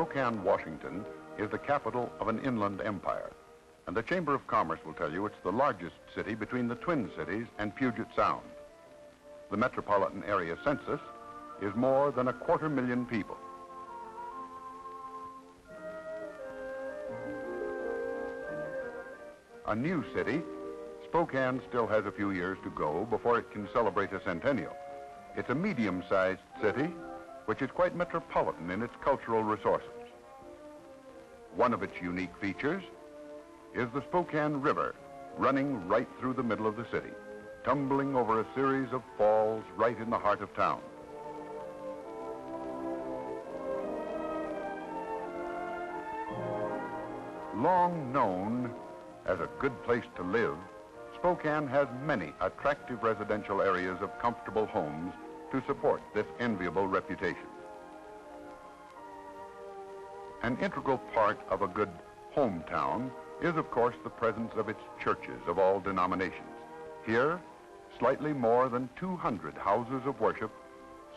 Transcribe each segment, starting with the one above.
Spokane, Washington is the capital of an inland empire. And the Chamber of Commerce will tell you it's the largest city between the Twin Cities and Puget Sound. The metropolitan area census is more than 250,000 people. A new city, Spokane still has a few years to go before it can celebrate a centennial. It's a medium-sized city, which is quite metropolitan in its cultural resources. One of its unique features is the Spokane River, running right through the middle of the city, tumbling over a series of falls right in the heart of town. Long known as a good place to live, Spokane has many attractive residential areas of comfortable homes to support this enviable reputation. An integral part of a good hometown is, of course, the presence of its churches of all denominations. Here, slightly more than 200 houses of worship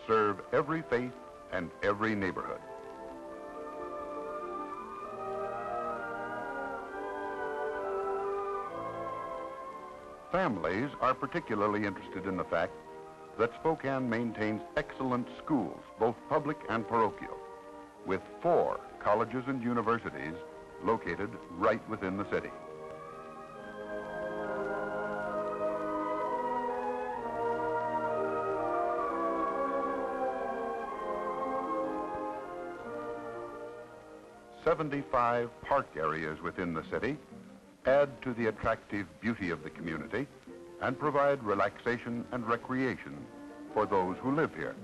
serve every faith and every neighborhood. Families are particularly interested in the fact that Spokane maintains excellent schools, both public and parochial, with 4 colleges and universities located right within the city. "75 park areas within the city add to the attractive beauty of the community and provide relaxation and recreation for those who live here.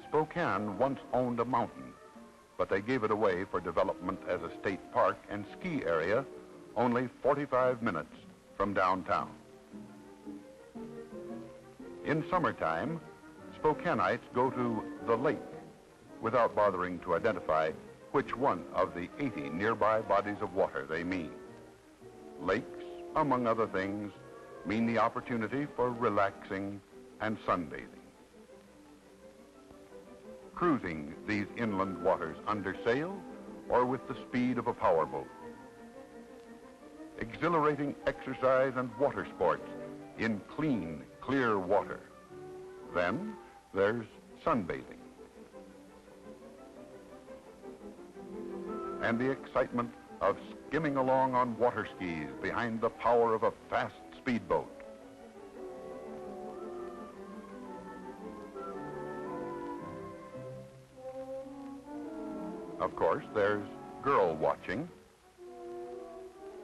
Spokane once owned a mountain, but they gave it away for development as a state park and ski area only 45 minutes from downtown. In summertime, Spokaneites go to the lake without bothering to identify which one of the 80 nearby bodies of water they mean. Lakes, among other things, mean the opportunity for relaxing and sunbathing. Cruising these inland waters under sail or with the speed of a powerboat. Exhilarating exercise and water sports in clean, clear water. Then there's sunbathing. And the excitement of skimming along on water skis behind the power of a fast speedboat. Of course, there's girl watching,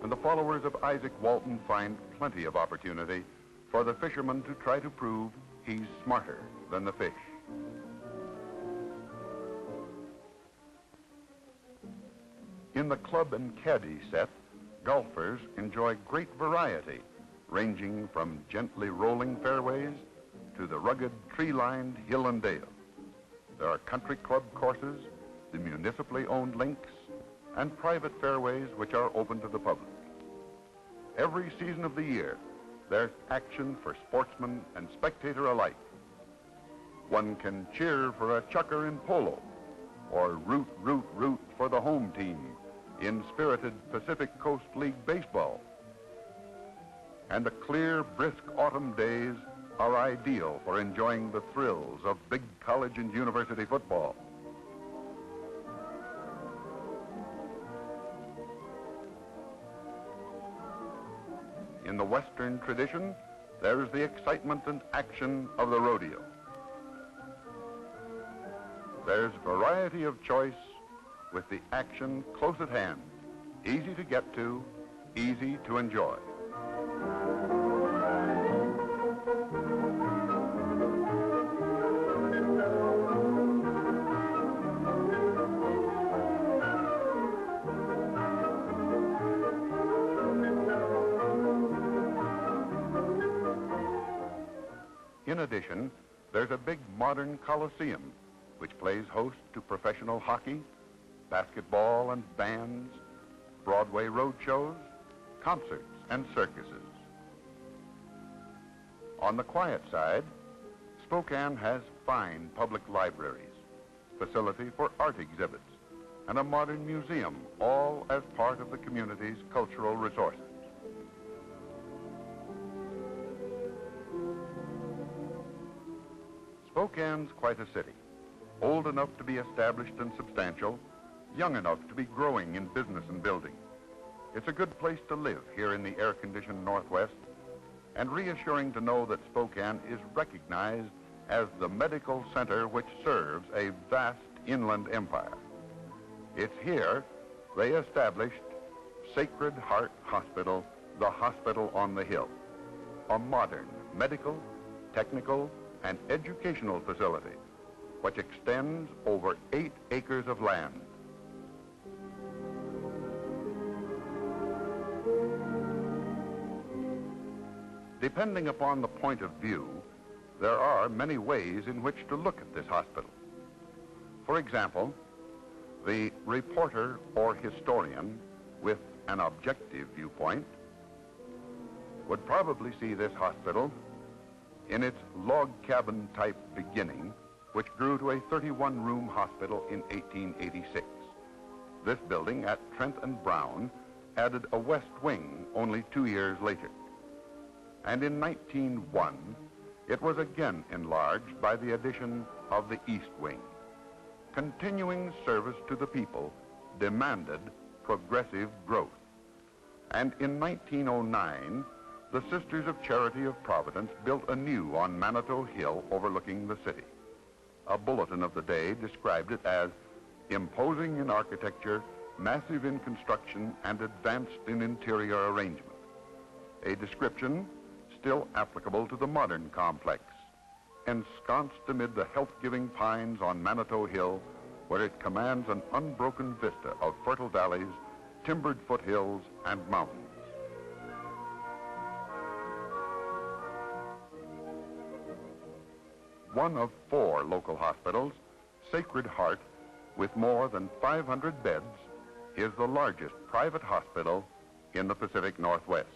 and the followers of Isaac Walton find plenty of opportunity for the fisherman to try to prove he's smarter than the fish. In the club and caddy set, golfers enjoy great variety, ranging from gently rolling fairways to the rugged tree-lined hill and dale. There are country club courses, the municipally owned links, and private fairways which are open to the public. Every season of the year, there's action for sportsman and spectator alike. One can cheer for a chucker in polo, or root for the home team in spirited Pacific Coast League baseball. And the clear, brisk autumn days are ideal for enjoying the thrills of big college and university football. In the Western tradition, there's the excitement and action of the rodeo. There's variety of choice with the action close at hand, easy to get to, easy to enjoy. In addition, there's a big modern coliseum which plays host to professional hockey, basketball and bands, Broadway road shows, concerts and circuses. On the quiet side, Spokane has fine public libraries, facility for art exhibits, and a modern museum, all as part of the community's cultural resources. Spokane's quite a city, old enough to be established and substantial, young enough to be growing in business and building. It's a good place to live here in the air-conditioned Northwest, and reassuring to know that Spokane is recognized as the medical center which serves a vast inland empire. It's here they established Sacred Heart Hospital, the hospital on the hill, a modern medical, technical, and educational facility which extends over 8 acres of land. Depending upon the point of view, there are many ways in which to look at this hospital. For example, the reporter or historian with an objective viewpoint would probably see this hospital in its log cabin type beginning, which grew to a 31-room hospital in 1886. This building at Trent and Brown added a west wing only 2 years later. And in 1901, it was again enlarged by the addition of the east wing. Continuing service to the people demanded progressive growth. And in 1909, the Sisters of Charity of Providence built anew on Manitou Hill overlooking the city. A bulletin of the day described it as imposing in architecture, massive in construction, and advanced in interior arrangement. A description still applicable to the modern complex, ensconced amid the health-giving pines on Manitou Hill, where it commands an unbroken vista of fertile valleys, timbered foothills, and mountains. One of 4 local hospitals, Sacred Heart, with more than 500 beds, is the largest private hospital in the Pacific Northwest.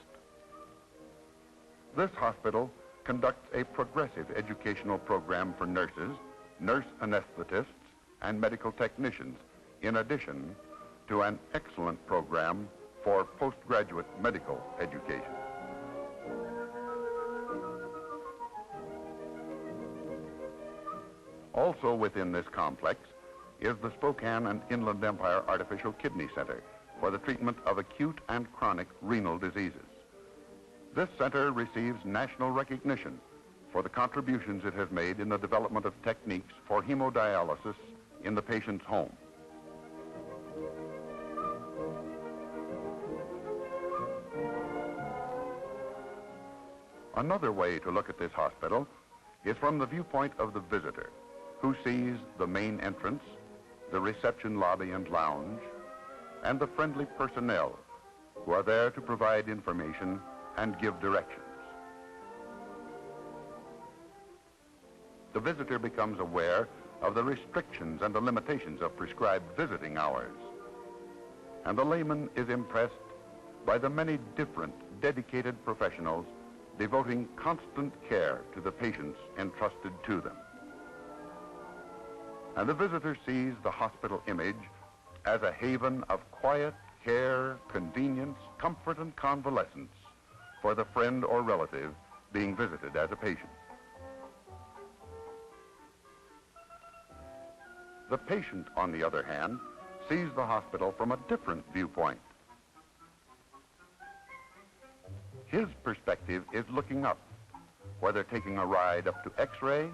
This hospital conducts a progressive educational program for nurses, nurse anesthetists, and medical technicians, in addition to an excellent program for postgraduate medical education. Also within this complex is the Spokane and Inland Empire Artificial Kidney Center for the treatment of acute and chronic renal diseases. This center receives national recognition for the contributions it has made in the development of techniques for hemodialysis in the patient's home. Another way to look at this hospital is from the viewpoint of the visitor, who sees the main entrance, the reception lobby and lounge, and the friendly personnel who are there to provide information and give directions. The visitor becomes aware of the restrictions and the limitations of prescribed visiting hours. And the layman is impressed by the many different dedicated professionals devoting constant care to the patients entrusted to them. And the visitor sees the hospital image as a haven of quiet care, convenience, comfort, and convalescence for the friend or relative being visited as a patient. The patient, on the other hand, sees the hospital from a different viewpoint. His perspective is looking up, whether taking a ride up to X-ray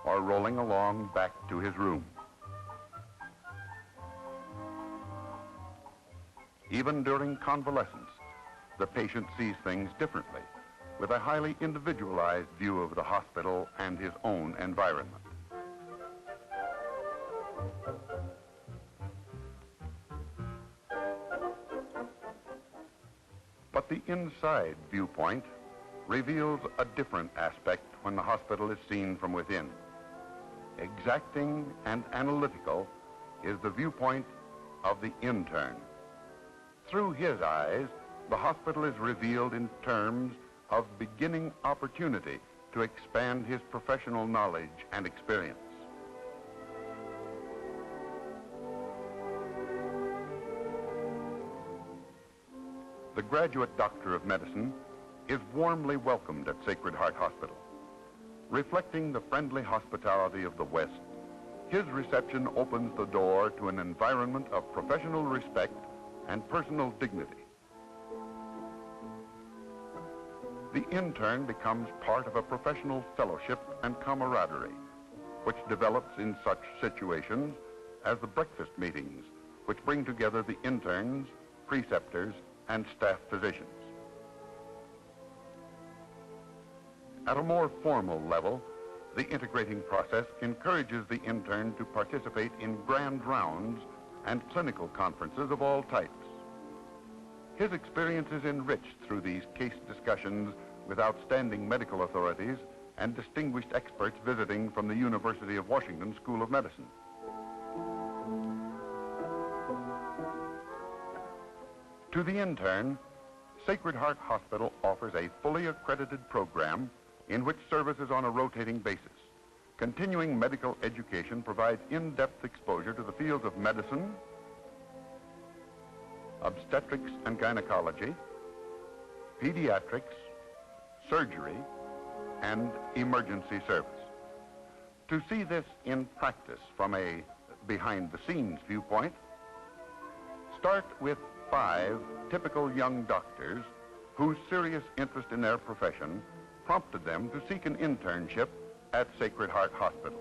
or rolling along back to his room. Even during convalescence, the patient sees things differently, with a highly individualized view of the hospital and his own environment. But the inside viewpoint reveals a different aspect when the hospital is seen from within. Exacting and analytical is the viewpoint of the intern. Through his eyes, the hospital is revealed in terms of beginning opportunity to expand his professional knowledge and experience. The graduate doctor of medicine is warmly welcomed at Sacred Heart Hospital. Reflecting the friendly hospitality of the West, his reception opens the door to an environment of professional respect and personal dignity. The intern becomes part of a professional fellowship and camaraderie, which develops in such situations as the breakfast meetings, which bring together the interns, preceptors, and staff physicians. At a more formal level, the integrating process encourages the intern to participate in grand rounds and clinical conferences of all types. His experience is enriched through these case discussions with outstanding medical authorities and distinguished experts visiting from the University of Washington School of Medicine. To the intern, Sacred Heart Hospital offers a fully accredited program in which service is on a rotating basis. Continuing medical education provides in-depth exposure to the fields of medicine, obstetrics and gynecology, pediatrics, surgery, and emergency service. To see this in practice from a behind-the-scenes viewpoint, start with 5 typical young doctors whose serious interest in their profession prompted them to seek an internship at Sacred Heart Hospital.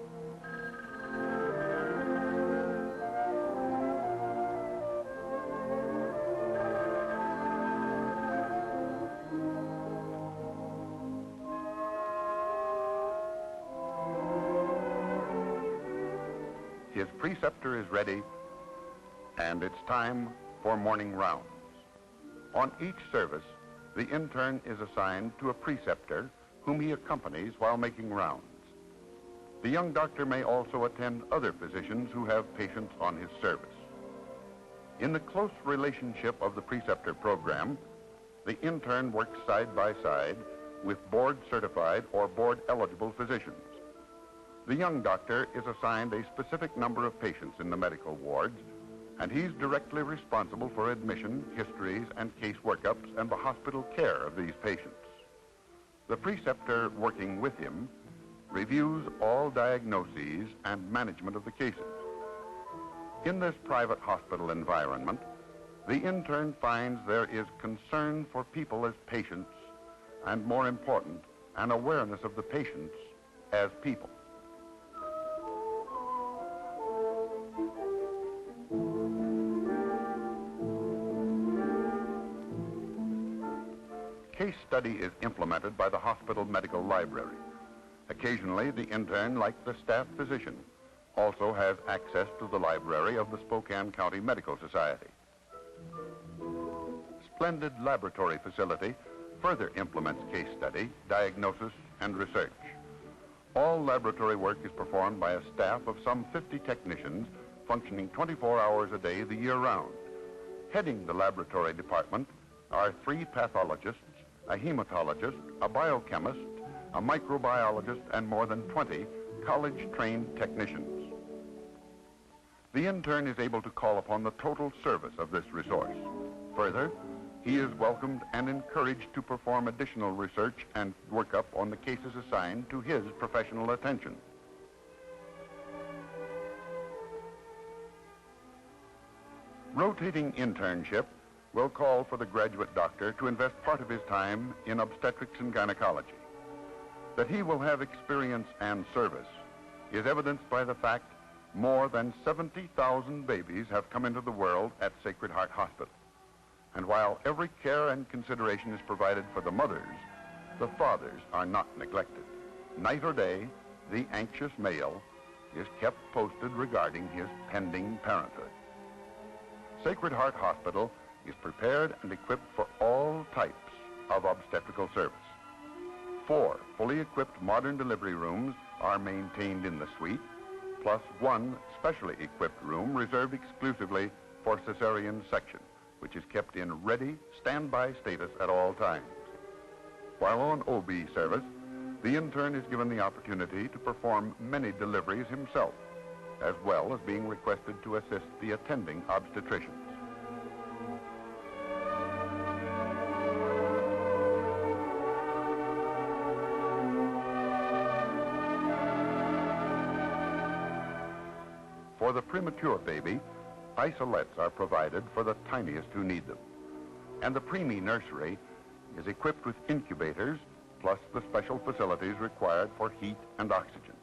His preceptor is ready, and it's time for morning rounds. On each service, the intern is assigned to a preceptor whom he accompanies while making rounds. The young doctor may also attend other physicians who have patients on his service. In the close relationship of the preceptor program, the intern works side by side with board-certified or board-eligible physicians. The young doctor is assigned a specific number of patients in the medical wards, and he's directly responsible for admission, histories, and case workups and the hospital care of these patients. The preceptor working with him reviews all diagnoses and management of the cases. In this private hospital environment, the intern finds there is concern for people as patients, and more important, an awareness of the patients as people. Case study is implemented by the hospital medical library. Occasionally, the intern, like the staff physician, also has access to the library of the Spokane County Medical Society. Splendid laboratory facility further implements case study, diagnosis, and research. All laboratory work is performed by a staff of some 50 technicians functioning 24 hours a day the year round. Heading the laboratory department are 3 pathologists, a hematologist, a biochemist, a microbiologist, and more than 20 college-trained technicians. The intern is able to call upon the total service of this resource. Further, he is welcomed and encouraged to perform additional research and workup on the cases assigned to his professional attention. Rotating internship will call for the graduate doctor to invest part of his time in obstetrics and gynecology. That he will have experience and service is evidenced by the fact more than 70,000 babies have come into the world at Sacred Heart Hospital. And while every care and consideration is provided for the mothers, the fathers are not neglected. Night or day, the anxious male is kept posted regarding his pending parenthood. Sacred Heart Hospital is prepared and equipped for all types of obstetrical service. 4 fully equipped modern delivery rooms are maintained in the suite, plus 1 specially equipped room reserved exclusively for cesarean section, which is kept in ready standby status at all times. While on OB service, the intern is given the opportunity to perform many deliveries himself, as well as being requested to assist the attending obstetricians. For the premature baby, isolettes are provided for the tiniest who need them. And the preemie nursery is equipped with incubators plus the special facilities required for heat and oxygen.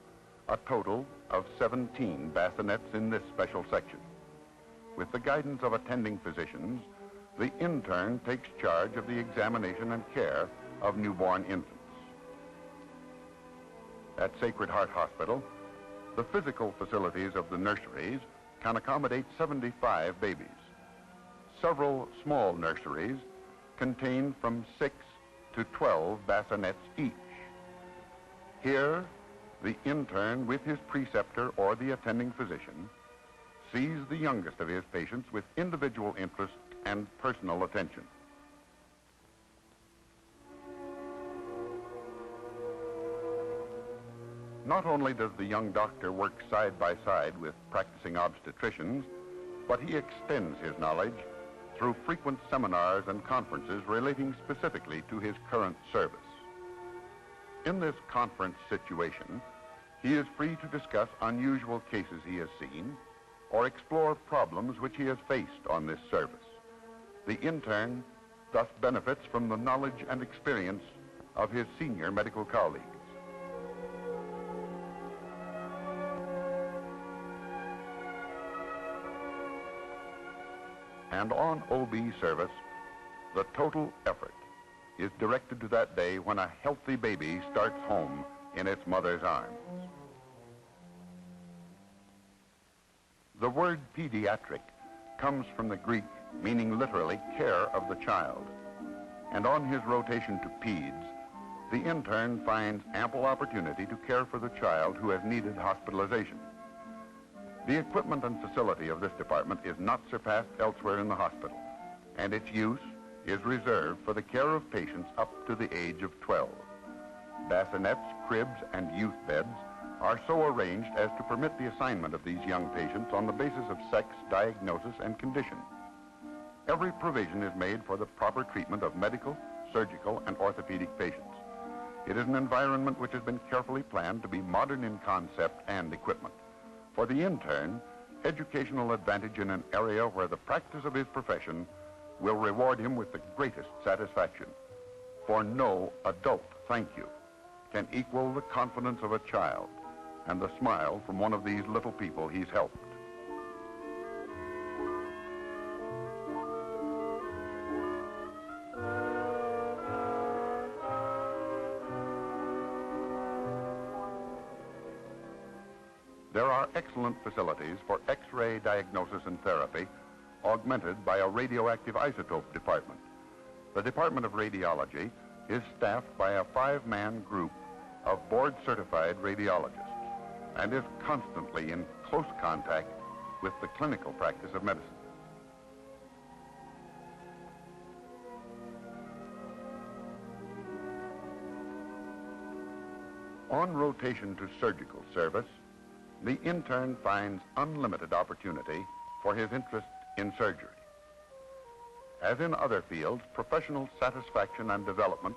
A total of 17 bassinets in this special section. With the guidance of attending physicians, the intern takes charge of the examination and care of newborn infants. At Sacred Heart Hospital, the physical facilities of the nurseries can accommodate 75 babies. Several small nurseries contain from 6 to 12 bassinets each. Here, the intern with his preceptor or the attending physician sees the youngest of his patients with individual interest and personal attention. Not only does the young doctor work side by side with practicing obstetricians, but he extends his knowledge through frequent seminars and conferences relating specifically to his current service. In this conference situation, he is free to discuss unusual cases he has seen or explore problems which he has faced on this service. The intern thus benefits from the knowledge and experience of his senior medical colleagues. And on OB service, the total effort is directed to that day when a healthy baby starts home in its mother's arms. The word pediatric comes from the Greek, meaning literally care of the child. And on his rotation to peds, the intern finds ample opportunity to care for the child who has needed hospitalization. The equipment and facility of this department is not surpassed elsewhere in the hospital, and its use is reserved for the care of patients up to the age of 12. Bassinets, cribs, and youth beds are so arranged as to permit the assignment of these young patients on the basis of sex, diagnosis, and condition. Every provision is made for the proper treatment of medical, surgical, and orthopedic patients. It is an environment which has been carefully planned to be modern in concept and equipment. For the intern, educational advantage in an area where the practice of his profession will reward him with the greatest satisfaction. For no adult thank you can equal the confidence of a child and the smile from one of these little people he's helped. There are excellent facilities for X-ray diagnosis and therapy, augmented by a radioactive isotope department. The Department of Radiology is staffed by a 5-man group of board-certified radiologists and is constantly in close contact with the clinical practice of medicine. On rotation to surgical service, the intern finds unlimited opportunity for his interest in surgery. As in other fields, professional satisfaction and development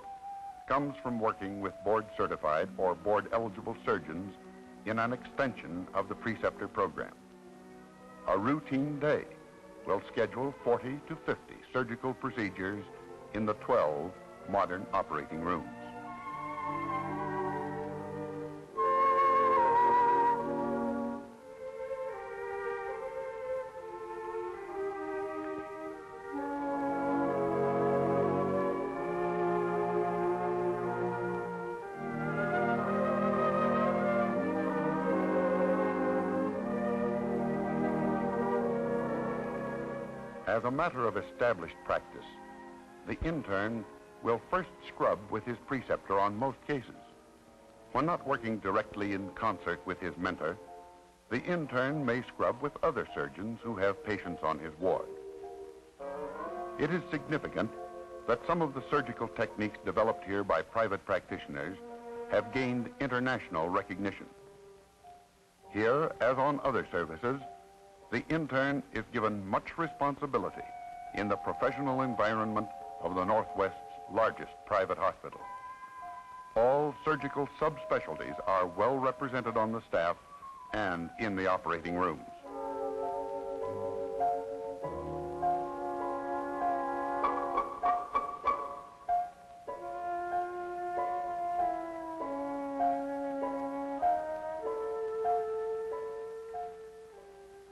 comes from working with board-certified or board-eligible surgeons in an extension of the preceptor program. A routine day will schedule 40 to 50 surgical procedures in the 12 modern operating rooms. As a matter of established practice, the intern will first scrub with his preceptor on most cases. When not working directly in concert with his mentor, the intern may scrub with other surgeons who have patients on his ward. It is significant that some of the surgical techniques developed here by private practitioners have gained international recognition. Here, as on other services, the intern is given much responsibility in the professional environment of the Northwest's largest private hospital. All surgical subspecialties are well represented on the staff and in the operating rooms.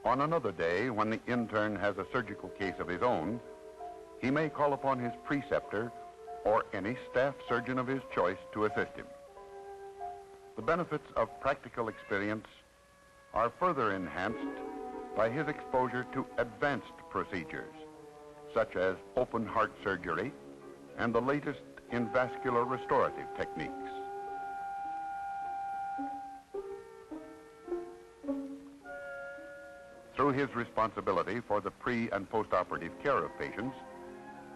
On another day, when the intern has a surgical case of his own, he may call upon his preceptor or any staff surgeon of his choice to assist him. The benefits of practical experience are further enhanced by his exposure to advanced procedures, such as open heart surgery and the latest in vascular restorative techniques. Through his responsibility for the pre- and post-operative care of patients,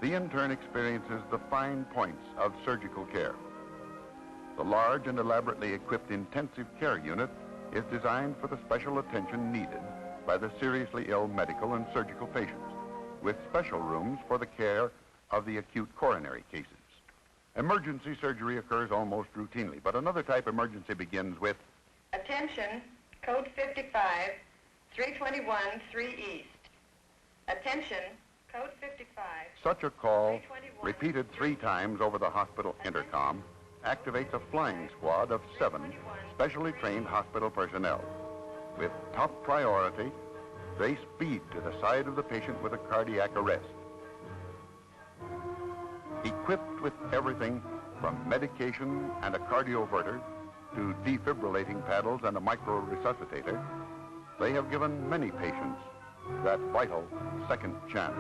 the intern experiences the fine points of surgical care. The large and elaborately equipped intensive care unit is designed for the special attention needed by the seriously ill medical and surgical patients, with special rooms for the care of the acute coronary cases. Emergency surgery occurs almost routinely, but another type emergency begins with attention, code 55, 321, 3 East. Attention, code 55. Such a call, repeated 3 times over the hospital intercom, activates a flying squad of 7 specially trained hospital personnel. With top priority, they speed to the side of the patient with a cardiac arrest. Equipped with everything from medication and a cardioverter to defibrillating paddles and a micro-resuscitator, they have given many patients that vital second chance.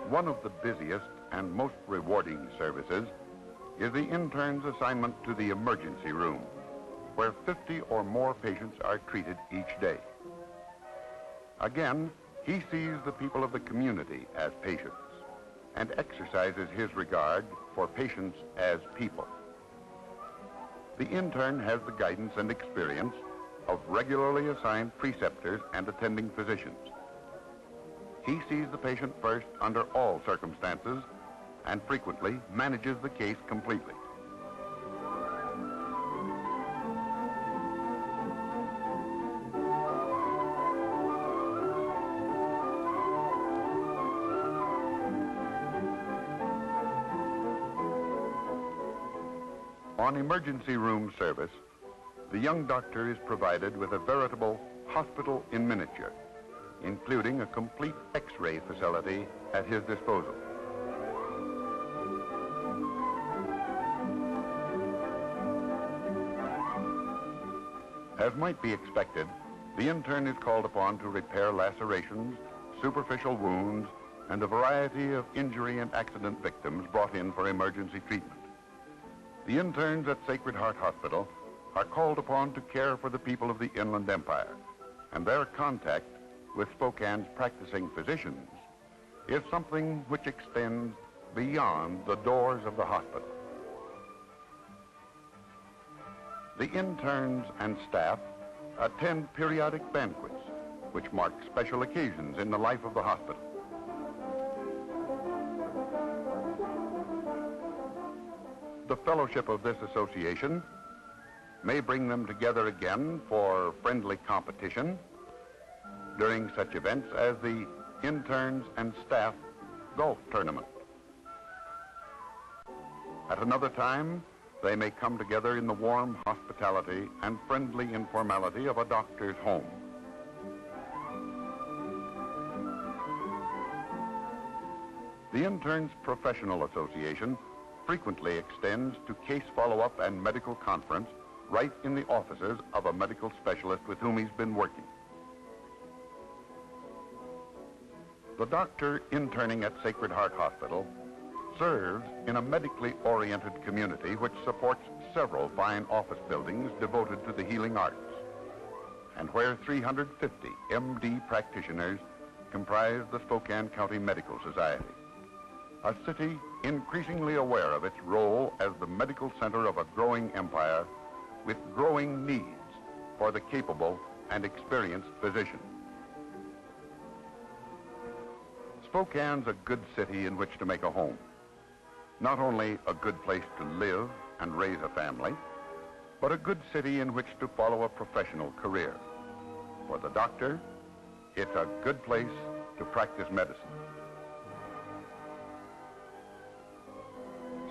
One of the busiest and most rewarding services is the intern's assignment to the emergency room, where 50 or more patients are treated each day. Again, he sees the people of the community as patients and exercises his regard for patients as people. The intern has the guidance and experience of regularly assigned preceptors and attending physicians. He sees the patient first under all circumstances and frequently manages the case completely. On emergency room service, the young doctor is provided with a veritable hospital in miniature, including a complete X-ray facility at his disposal. As might be expected, the intern is called upon to repair lacerations, superficial wounds, and a variety of injury and accident victims brought in for emergency treatment. The interns at Sacred Heart Hospital are called upon to care for the people of the Inland Empire, and their contact with Spokane's practicing physicians is something which extends beyond the doors of the hospital. The interns and staff attend periodic banquets which mark special occasions in the life of the hospital. The fellowship of this association may bring them together again for friendly competition during such events as the Interns and Staff Golf Tournament. At another time, they may come together in the warm hospitality and friendly informality of a doctor's home. The Interns Professional Association frequently extends to case follow-up and medical conference right in the offices of a medical specialist with whom he's been working. The doctor interning at Sacred Heart Hospital serves in a medically oriented community which supports several fine office buildings devoted to the healing arts, and where 350 MD practitioners comprise the Spokane County Medical Society, a city increasingly aware of its role as the medical center of a growing empire with growing needs for the capable and experienced physician. Spokane's a good city in which to make a home. Not only a good place to live and raise a family, but a good city in which to follow a professional career. For the doctor, it's a good place to practice medicine.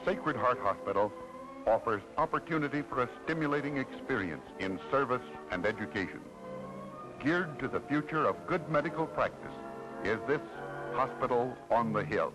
Sacred Heart Hospital offers opportunity for a stimulating experience in service and education. Geared to the future of good medical practice is this hospital on the hill.